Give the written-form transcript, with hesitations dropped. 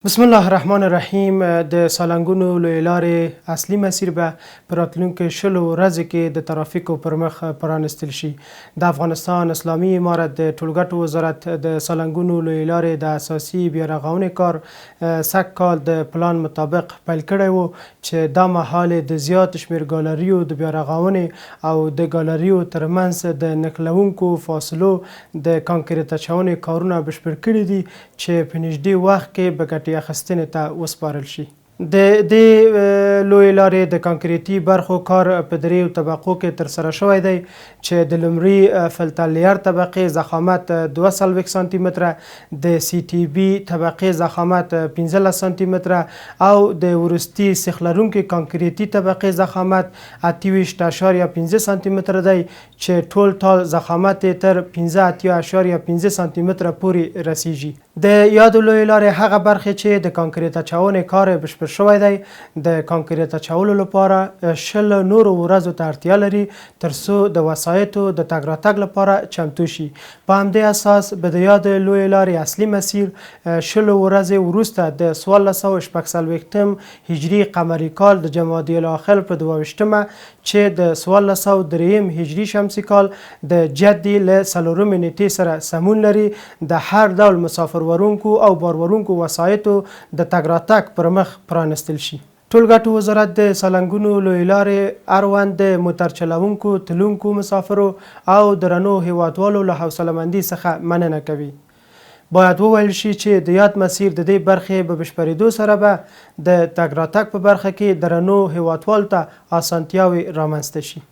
بسم الله الرحمن الرحیم. د سالنګونو لویې لارې اصلي مسیر به په راتلونکو شلو ورځو کې د ترافیکو پر مخ پرانستل شي. د افغانستان اسلامي امارت د ټولګټو وزارت د سالنګونو لویې لارې د اساسي بیارغونې کار سږ کال د پلان مطابق پیل کړی و چې دا مهال د زیات شمېر ګالریو د بیارغونې او د ګالریو ترمنځ د نښلونکو فاصلو د کانکریټ اچونې کارونه بشپړ کړي دي چې په نږدې وخت کې به ګټې اخیستنې ته وسپارل شي. د دې لویې لارې د کانکریټي برخو کار په دریو طبقو کې ترسره شوی دی چې د لومړي فلټر لیر طبقې ضخامت 42 سانتي متره، د سی ټي بي طبقې ضخامت 15 سانتي متره او د وروستي سیخ لرونکي کانکریټي طبقې ضخامت 28.5 سانتي متره دی چې ټول ټال ضخامت یې تر 15.5 سانتي متره پورې رسیږي. د یادو لویې لارې هغه برخې چې د کانکریټ اچونې کار یې بشپړ شوی دی د کانکریټ اچولو لپاره 20 نورو ورځو ته اړتیا لري تر څو د وسایطو د تګ راتګ لپاره چمتو شي. په همدې اساس به د یاد لویې لارې اصلي مسیر 20 ورځې وروسته د 1446 هجري قمري کال د جمادی الاخر په 22مه چې د 1403 هجري شمسي کال د جدي له 4 نیټې سره سمون لري د هر ډول مسافر ورونکو او بار ورونکو وسایطو د تګ راتګ پر مخ پرانستل شي. ټولګټو وزارت د سالنګونو لویې لارې اړوند د موټر چلونکو، تلونکو مسافرو او درنو هیوادوالو له حوصله‌مندۍ څخه مننه کوي. باید وویل شي چې د یاد مسیر د دې برخې په بشپړېدو سره به د تګ راتګ په برخه کې درنو هیوادوالو ته اسانتیاوې رامنځته شي.